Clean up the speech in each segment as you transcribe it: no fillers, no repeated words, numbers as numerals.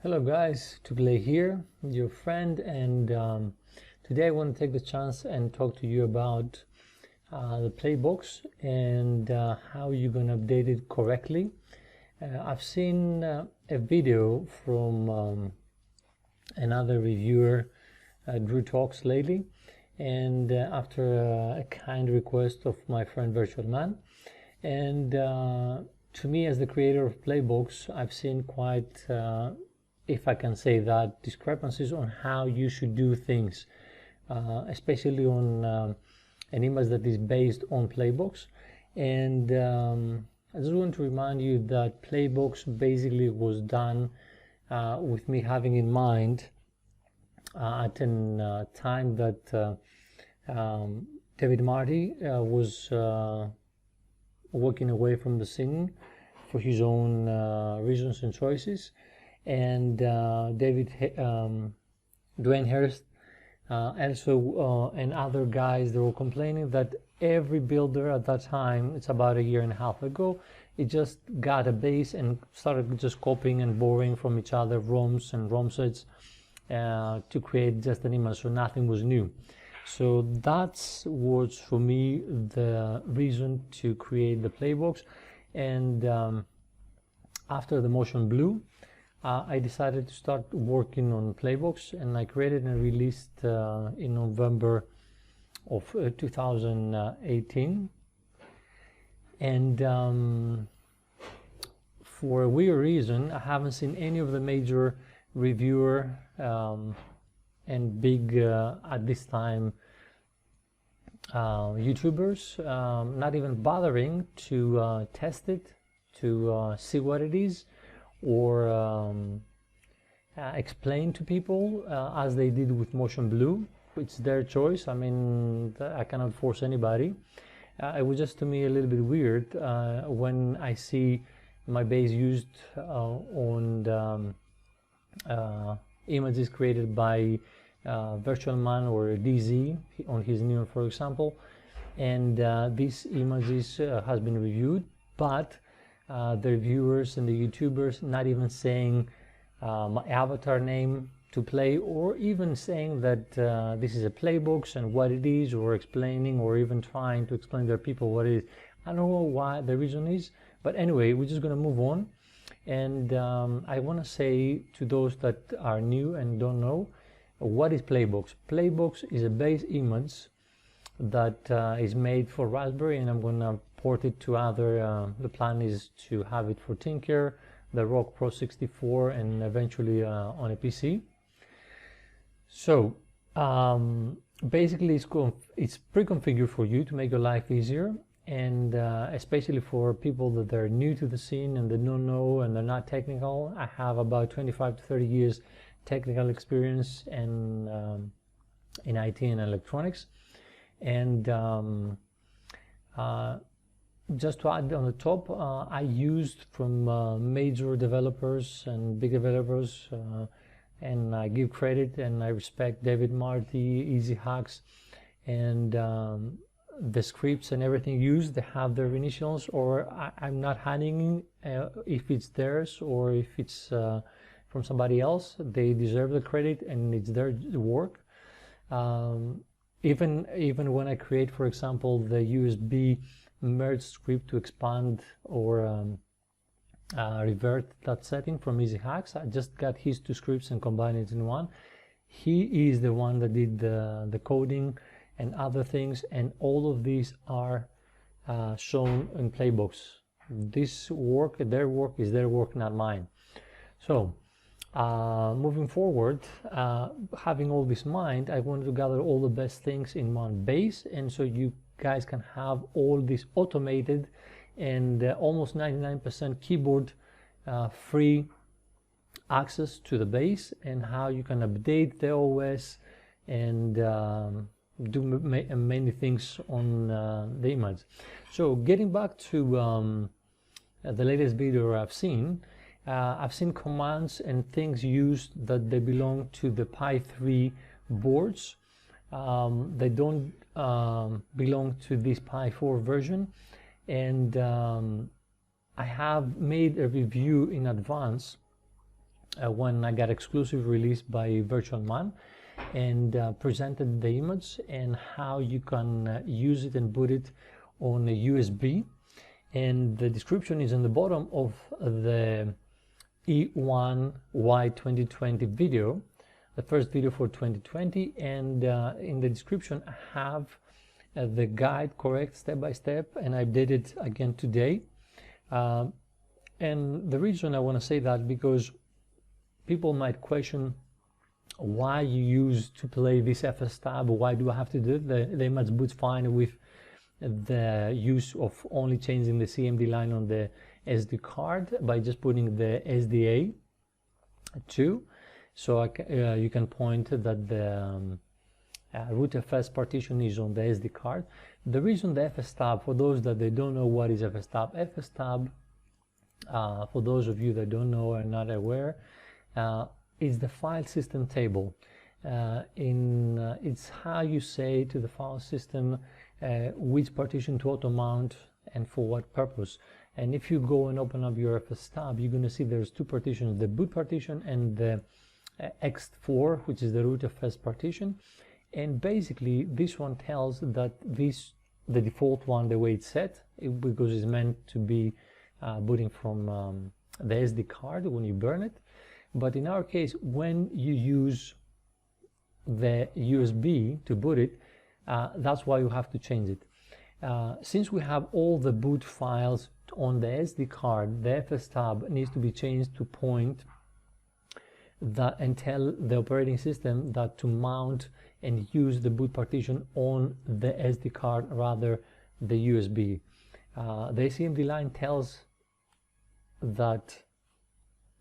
Hello guys, Toolkit here, your friend, and today I want to take the chance and talk to you about the PlayBox and how you're going to update it correctly. I've seen a video from another reviewer, Drew Talks, lately, and after a kind request of my friend VirtualMan, and to me, as the creator of PlayBox, I've seen quite if I can say that, discrepancies on how you should do things, especially on an image that is based on PlayBox. And I just want to remind you that PlayBox basically was done with me having in mind at a time that David Marty was walking away from the scene for his own reasons and choices. And Dwayne Harris also and other guys, they were complaining that every builder at that time, it's about a year and a half ago, it just got a base and started just copying and borrowing from each other ROMs and ROM sets to create just an image, so nothing was new. So that's was for me the reason to create the PlayBox. And after the Motion Blue, I decided to start working on PlayBox, and I created and released in November of 2018. And for a weird reason, I haven't seen any of the major reviewer and big at this time YouTubers not even bothering to test it, to see what it is, or explain to people as they did with Motion Blue. It's their choice. I mean, I cannot force anybody. It was just to me a little bit weird when I see my base used on images created by VirtualMan or DZ on his Neon, for example, and these images has been reviewed, but the reviewers and the YouTubers not even saying my avatar name to play, or even saying that this is a PlayBox and what it is, or explaining, or even trying to explain to their people what it is. I don't know why the reason is, but anyway, we're just going to move on. And I want to say to those that are new and don't know, what is PlayBox? PlayBox is a base image that is made for Raspberry, and I'm going to port it to other, the plan is to have it for Tinker, the Rock Pro 64, and eventually on a PC. So basically it's pre-configured for you to make your life easier, and especially for people that are new to the scene and they don't know and they're not technical. I have about 25 to 30 years technical experience in IT and electronics, and just to add on the top, I used from major developers and big developers, and I give credit and I respect David Marty, Easy Hacks, and the scripts and everything used, they have their initials, or I'm not hiding if it's theirs or if it's from somebody else. They deserve the credit and it's their work. Even when I create, for example, the USB merge script to expand or revert that setting from Easy Hacks, I just got his two scripts and combined it in one. He is the one that did the coding and other things, and all of these are shown in PlayBox. This work, their work, is their work, not mine. So moving forward, having all this in mind, I wanted to gather all the best things in one base, and so you guys can have all this automated and almost 99% keyboard free access to the base, and how you can update the OS and do many things on the image. So getting back to the latest video I've seen commands and things used that they belong to the Pi3 boards. They don't belong to this Pi4 version, and I have made a review in advance when I got exclusive release by VirtualMan, and presented the image and how you can use it and put it on a USB. And the description is in the bottom of the E5Y2020 video, the first video for 2020, and in the description I have the guide correct step by step, and I did it again today. And the reason I want to say that, because people might question why you use to play this fstab, why do I have to do it? The image boots fine with the use of only changing the CMD line on the SD card by just putting the SDA 2. So you can point that the rootfs partition is on the SD card. The reason the fstab, for those that they don't know what is fstab, for those of you that don't know or are not aware, is the file system table. It's how you say to the file system which partition to auto mount and for what purpose. And if you go and open up your fstab, you're going to see there's two partitions, the boot partition and the X4, which is the rootfs partition. And basically this one tells that the default one, the way it's set, because it's meant to be booting from the SD card when you burn it. But in our case, when you use the USB to boot it, that's why you have to change it. Since we have all the boot files on the SD card, the fstab needs to be changed to point that and tell the operating system that to mount and use the boot partition on the SD card rather the USB. The CMD line tells that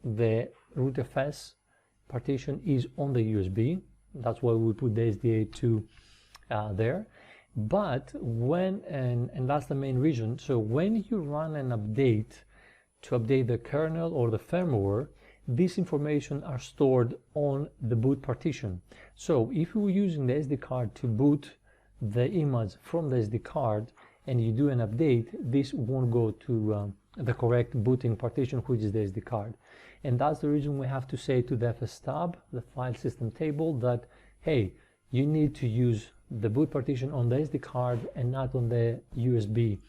the rootfs partition is on the USB. That's why we put the SDA2 there. But when, and that's the main reason, so when you run an update to update the kernel or the firmware, this information are stored on the boot partition. So if you were using the SD card to boot the image from the SD card and you do an update, this won't go to the correct booting partition, which is the SD card. And that's the reason we have to say to the fstab, the file system table, that hey, you need to use the boot partition on the SD card and not on the USB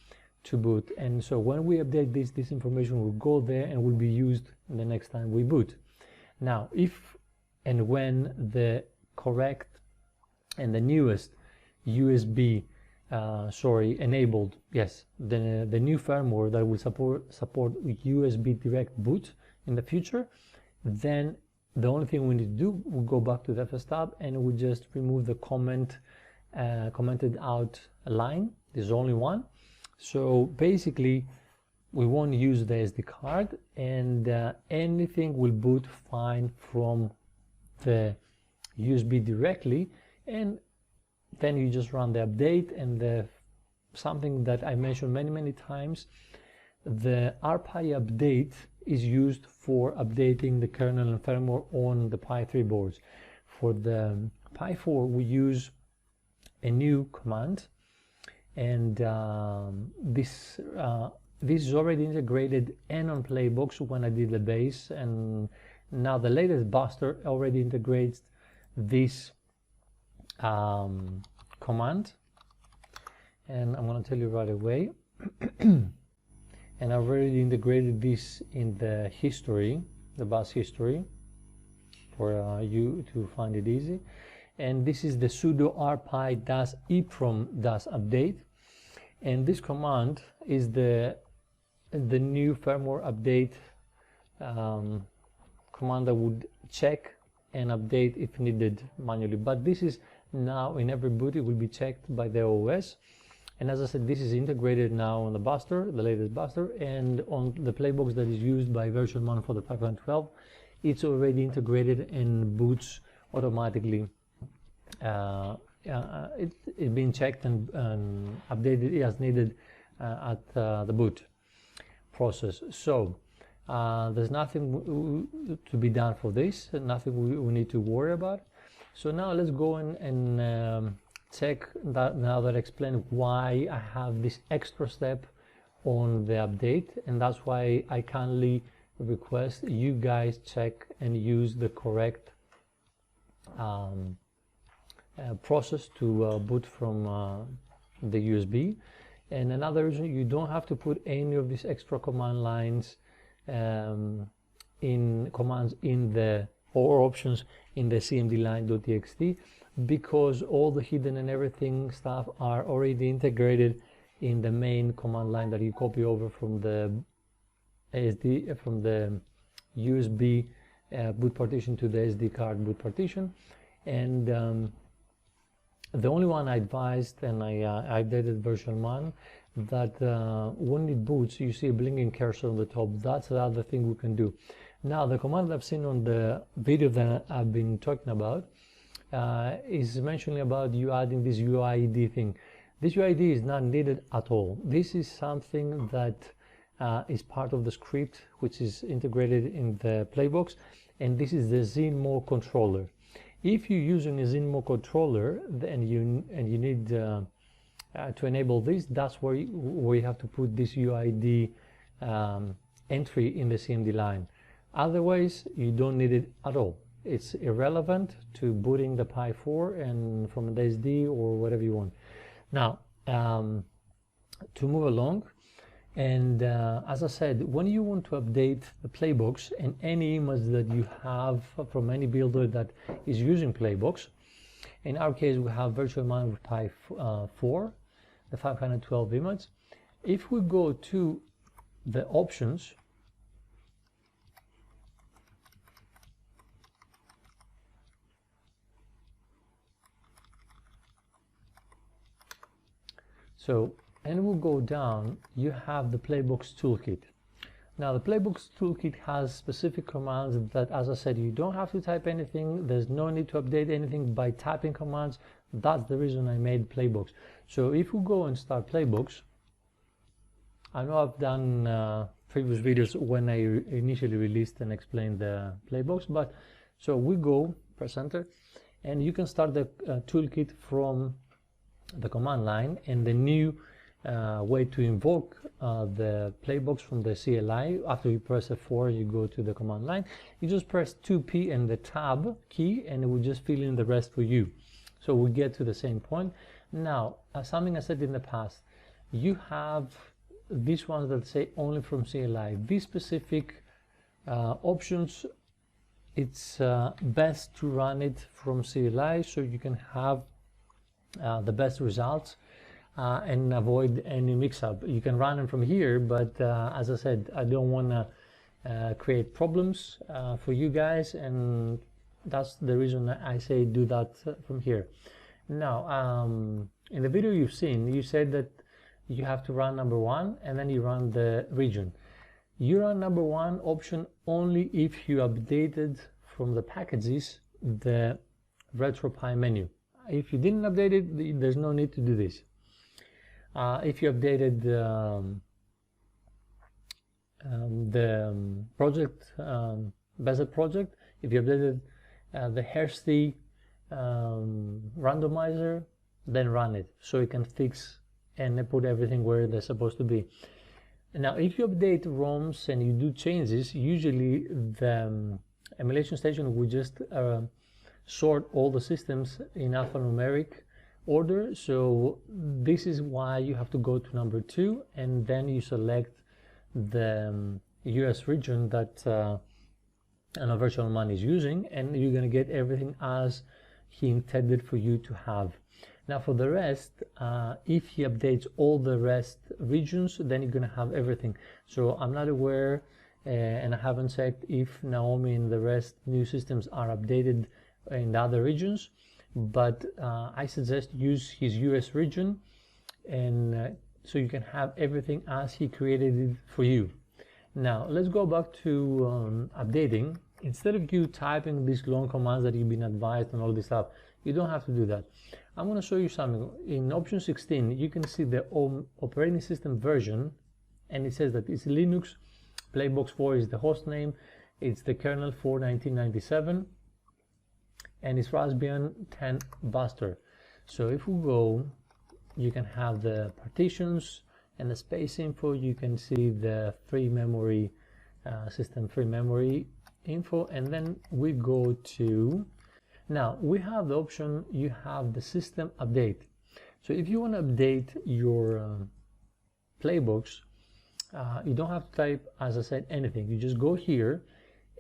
to boot. And so when we update this information will go there and will be used the next time we boot. Now, if and when the correct and the newest USB enabled, yes, the new firmware that will support USB direct boot in the future, then the only thing we need to do, we'll go back to the fstab and we just remove the commented out line. There's only one. So basically we won't use the SD card, and anything will boot fine from the USB directly, and then you just run the update. And something that I mentioned many times, the RPi update is used for updating the kernel and firmware on the Pi3 boards. For the Pi4 we use a new command, and this is already integrated and on PlayBox when I did the base, and now the latest buster already integrates this command, and I'm going to tell you right away. And I've already integrated this in the history, the bus history, for you to find it easy. And this is the sudo rpi-eprom-update, and this command is the new firmware update command that would check and update if needed manually. But this is now in every boot, it will be checked by the OS. And as I said, this is integrated now on the buster, the latest buster, and on the PlayBox that is used by VirtualMan for the 512, it's already integrated and boots automatically. It's been checked and updated as needed at the boot process. So there's nothing to be done for this, nothing we need to worry about. So now let's go and check that, now that I explained why I have this extra step on the update, and that's why I kindly request, you guys check and use the correct process to boot from the USB. And another reason, you don't have to put any of these extra command lines in commands in the or options in the cmdline.txt, because all the hidden and everything stuff are already integrated in the main command line that you copy over from the SD, from the USB boot partition to the SD card boot partition. And the only one I advised, and I updated VirtualMan, that when it boots you see a blinking cursor on the top. That's the other thing we can do. Now the command that I've seen on the video that I've been talking about is mentioning about you adding this UID thing. This UID is not needed at all. This is something that is part of the script which is integrated in the PlayBox, and this is the ZenMo controller. If you're using a ZenMo controller and you need to enable this, that's where you have to put this UID entry in the CMD line. Otherwise, you don't need it at all. It's irrelevant to booting the Pi4 and from the SD or whatever you want. Now, to move along, and as I said, when you want to update the PlayBox and any image that you have from any builder that is using PlayBox, in our case we have VirtualMan with Pi4, the 512 image. If we go to the options, and we'll go down, you have the PlayBox Toolkit. Now the PlayBox Toolkit has specific commands that, as I said, you don't have to type anything. There's no need to update anything by typing commands. That's the reason I made PlayBox. So if we go and start PlayBox, I know I've done previous videos when I initially released and explained the PlayBox, but so we go, press enter, and you can start the toolkit from the command line. And the new way to invoke the PlayBox from the CLI, after you press F4 you go to the command line, you just press 2P and the tab key, and it will just fill in the rest for you. So we get to the same point. Now, something I said in the past, you have these ones that say only from CLI. These specific options, it's best to run it from CLI so you can have the best results and avoid any mix-up. You can run them from here, but as I said, I don't want to create problems for you guys, and that's the reason I say do that from here. Now, in the video you've seen, you said that you have to run number one and then you run the region. You run number one option only if you updated from the packages the RetroPie menu. If you didn't update it, there's no need to do this. If you updated the project, Bezier project, if you updated the Hershey randomizer, then run it so you can fix and put everything where they're supposed to be. Now, if you update ROMs and you do changes, usually the emulation station will just sort all the systems in alphanumeric order. So this is why you have to go to number 2, and then you select the US region that VirtualMan is using, and you're going to get everything as he intended for you to have. Now for the rest, if he updates all the rest regions, then you're going to have everything. So I'm not aware, and I haven't checked if Naomi and the rest new systems are updated in the other regions, but I suggest use his US region, and so you can have everything as he created it for you. Now let's go back to updating. Instead of you typing these long commands that you've been advised and all this stuff, you don't have to do that. I'm going to show you something. In option 16 you can see the operating system version, and it says that it's Linux, PlayBox 4 is the host name, it's the kernel for 1997, and it's Raspbian 10 Buster. So if we go, you can have the partitions and the space info. You can see the free memory system free memory info, and then we go to, now we have the option, you have the system update. So if you want to update your PlayBox, you don't have to type, as I said, anything. You just go here,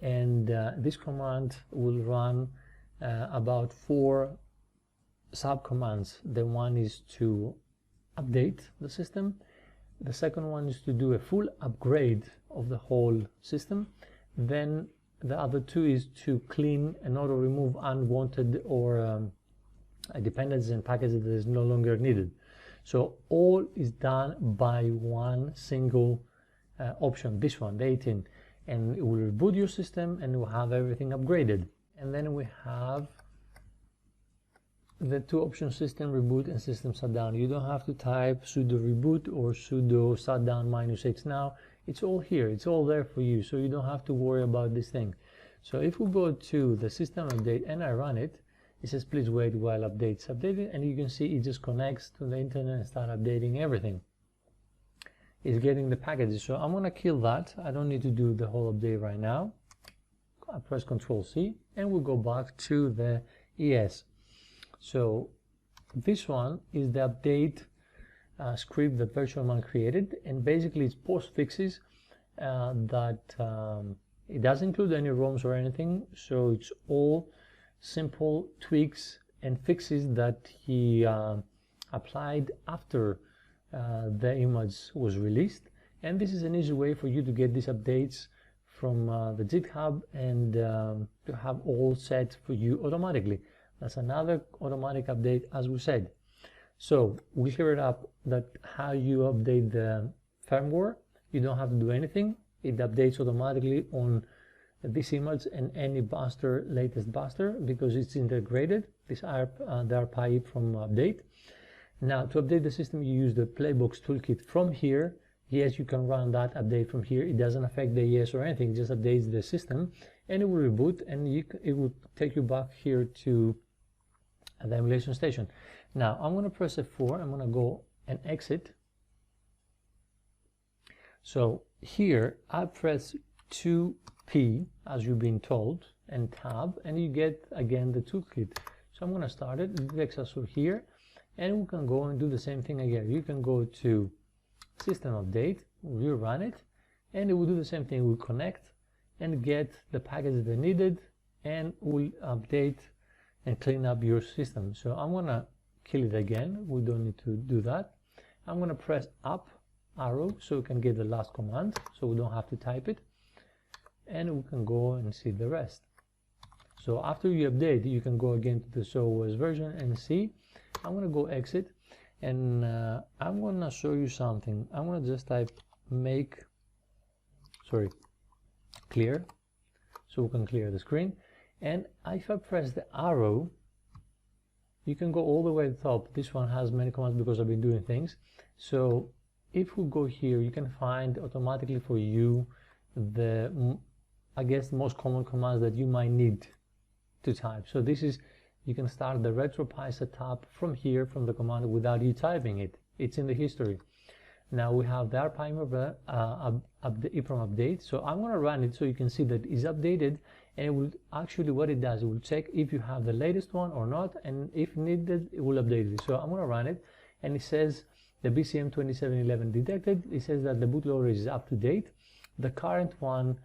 and this command will run about 4 sub commands. The one is to update the system. The second one is to do a full upgrade of the whole system. Then the other 2 is to clean and auto remove unwanted or dependencies and packages that is no longer needed. So all is done by one single option, this one, the 18, and it will reboot your system and it will have everything upgraded. And then we have the 2 options, system reboot and system shutdown. You don't have to type sudo reboot or sudo shutdown -x now. It's all here, it's all there for you, so you don't have to worry about this thing. So if we go to the system update and I run it, it says please wait while updates updated, and you can see it just connects to the internet and start updating everything. It's getting the packages, so I'm gonna kill that. I don't need to do the whole update right now. I press Ctrl C and we'll go back to the ES. So this one is the update script that VirtualMan created, and basically it's post fixes that it doesn't include any ROMs or anything, so it's all simple tweaks and fixes that he applied after the image was released. And this is an easy way for you to get these updates from the GitHub and to have all set for you automatically. That's another automatic update, as we said. So we cleared up that how you update the firmware. You don't have to do anything. It updates automatically on this image and any buster, latest buster, because it's integrated. This the Pi from update. Now to update the system, you use the PlayBox toolkit from here. Yes, you can run that update from here. It doesn't affect the ES or anything. It just updates the system, and it will reboot, and it will take you back here to the emulation station. Now I'm going to press F4. I'm going to go and exit. So here I press 2P as you've been told and tab, and you get again the toolkit. So I'm going to start it. It takes us through here, and we can go and do the same thing again. You can go to system update, we'll run it, and it will do the same thing. We'll connect and get the packages that are needed, and we'll update and clean up your system. So I'm going to kill it again. We don't need to do that. I'm going to press up arrow so we can get the last command, so we don't have to type it, and we can go and see the rest. So after you update, you can go again to the show OS version and see. I'm going to go exit, and I'm going to show you something. I'm going to just type clear, so we can clear the screen. And if I press the arrow, you can go all the way to the top. This one has many commands because I've been doing things. So if we go here, you can find automatically for you the, I guess, the most common commands that you might need to type. So this is, you can start the RetroPie setup from here, from the command, without you typing it. It's in the history. Now we have the EEPROM update. So I'm going to run it so you can see that it's updated, and it will actually, what it does, it will check if you have the latest one or not, and if needed, it will update it. So I'm going to run it, and it says the BCM2711 detected. It says that the bootloader is up to date. The current one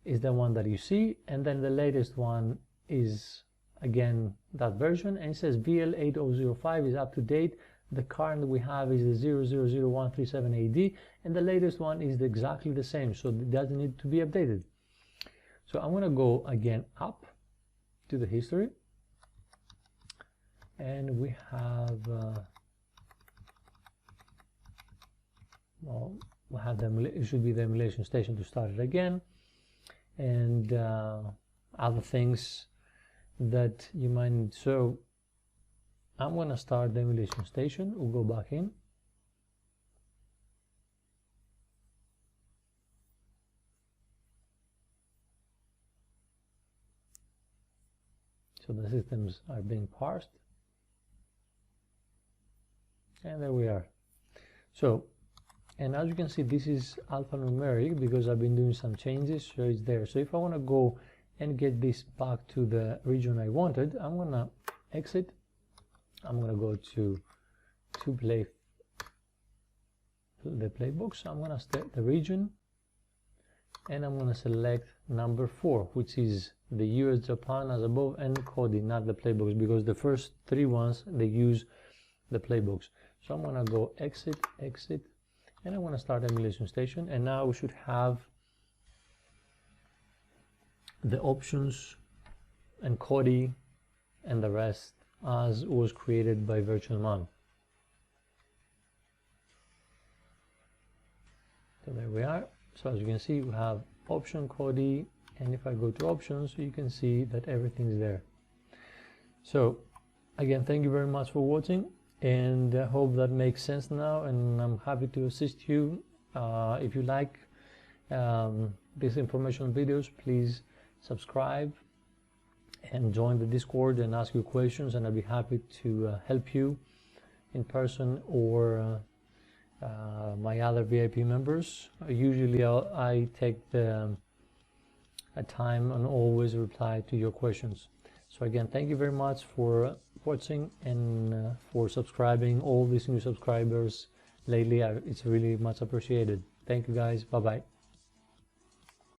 is the one that you see, and then the latest one is again that version, and it says VL8005 is up to date. The current we have is the 0000137AD, and the latest one is exactly the same, so it doesn't need to be updated. So I'm going to go again up to the history, and we have we'll have it should be the emulation station to start it again, and other things that you might need. So I'm going to start the emulation station. We'll go back in. So the systems are being parsed, and there we are. So and as you can see, this is alphanumeric because I've been doing some changes, so it's there. So if I want to go and get this back to the region I wanted, I'm going to exit. I'm going to go to play the playbox. I'm going to set the region, and I'm going to select number 4, which is the US Japan as above, and Kodi, not the playbox, because the first 3 ones they use the playbox. So I'm going to go exit, and I want to start emulation station, and now we should have the options and Kodi and the rest as was created by VirtualMan. So there we are. So as you can see, we have option Kodi, and if I go to options, you can see that everything's there. So again, thank you very much for watching, and I hope that makes sense now, and I'm happy to assist you. If you like these informational videos, please subscribe and join the Discord and ask your questions, and I'll be happy to help you in person or my other VIP members. Usually I take the time and always reply to your questions. So again, thank you very much for watching and for subscribing, all these new subscribers lately. It's really much appreciated. Thank you guys. Bye bye.